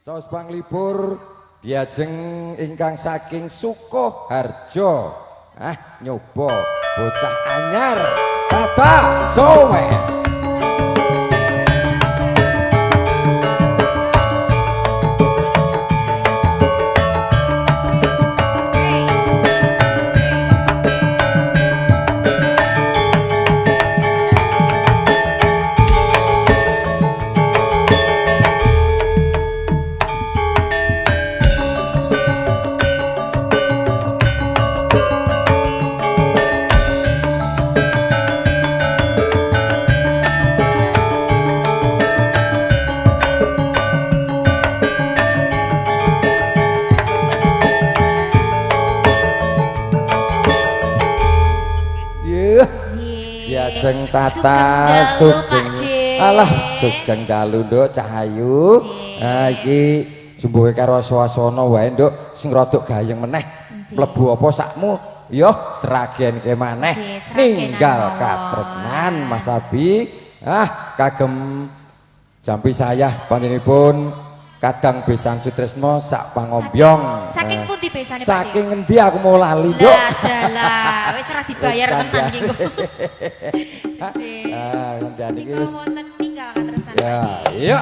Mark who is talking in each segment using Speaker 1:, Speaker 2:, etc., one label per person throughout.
Speaker 1: Caos panglipur diajeng ingkang saking Sukoharjo. Nyoba bocah anyar Tata Sowe. Diajeng Tata Sugeng. Alah, Sugeng dalu nduk Cahayu. Iki jumbuhe karo swasana wae nduk sing rada gayeng meneh. Mlebu apa sakmu? Yo seragen ke maneh. Ninggal katresnan Mas Abi. Kagem jampi saya panjenenganipun kadang besan Sutresno sak pangombyong.
Speaker 2: Saking pundi besane Pak?
Speaker 1: Saking endi aku mau lali, Nduk.
Speaker 2: Dalah, wis ora dibayar tenan iki kok.
Speaker 1: Ngendani iki
Speaker 2: Niku
Speaker 1: wis.
Speaker 2: wonten tinggal katresnan.
Speaker 1: Ya, iya.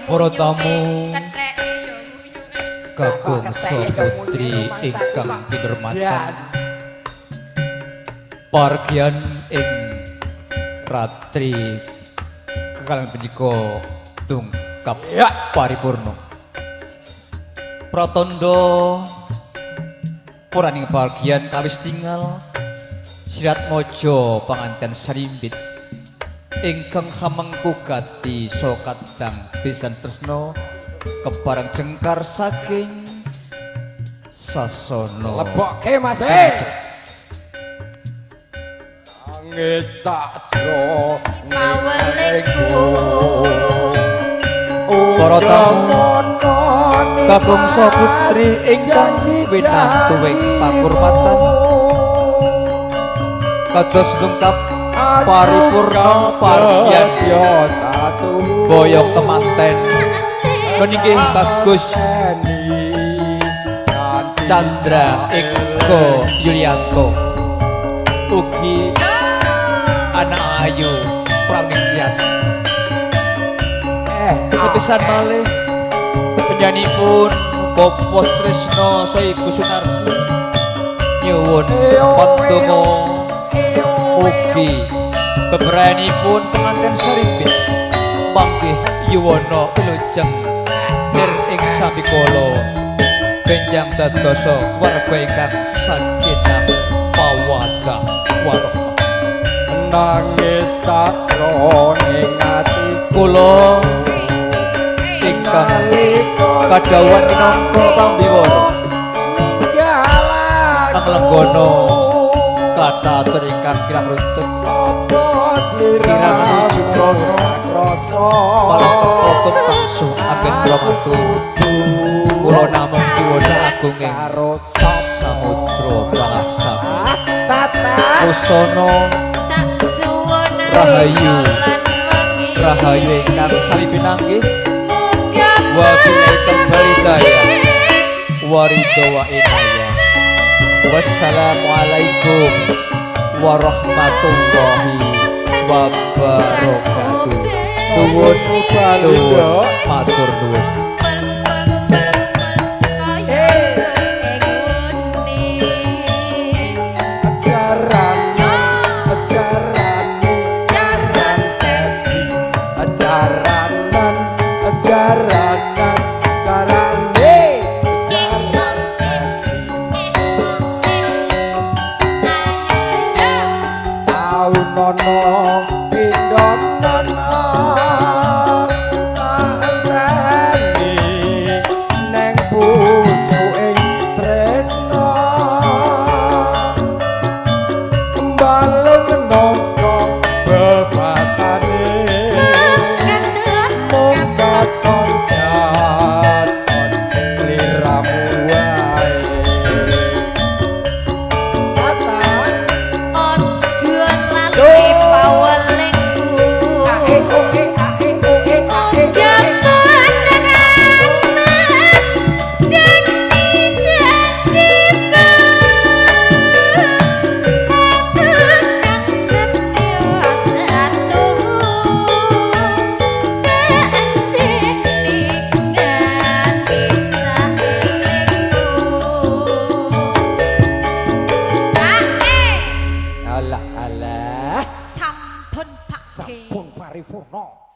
Speaker 3: Para tamu Kakung Putri ingkang kinurmatan pargian ing ratri kekalian punika tungkap paripurna pratandha puraning pargian kawis tinggal sirat mojo panganten sarimbit ingkang hamengku gati sokadang pisan tresna kepareng jengkar saking Sasono.
Speaker 1: Lebokke Mas. Nangis sakjro
Speaker 2: Pawelingku
Speaker 3: Para tamu kabangsa putri ingkang winantuing pakurmatan kados lengkap paripurna paryan
Speaker 1: satu
Speaker 3: boyong temanten meninggih bagus Chandra Eko Yulianto ugi anak ayu Pramitias sepisan malih penyanipun Bopo Tresno Saibu Sunarsi nyuwun pandonga ugi beberanipun penganten Sarimbit panggih yuwana wilujeng nir ing sabikala benjang dadosa warga ingkang sakinah mawaddah warahmah
Speaker 1: nangis sajroning ati
Speaker 3: kula ingkang kadhawan minangka pambiwara kang lenggana kathah atur ingkang kirang runtut kirang juga
Speaker 1: rasa
Speaker 3: malah tetep pangsuh agen kula matur kula namung siwana agunging
Speaker 1: karo
Speaker 3: samudra pangaksami
Speaker 1: tata
Speaker 3: usana
Speaker 2: tak suwun
Speaker 3: rahayu ingkang sami pinanggih
Speaker 2: munggah
Speaker 3: wa bi'aitul baridaya waridho wa inayah wassalamualaikum warahmatullahi wabarakatuh nuwun matur nuwun
Speaker 2: sampun Pak
Speaker 1: Sampun paripurna.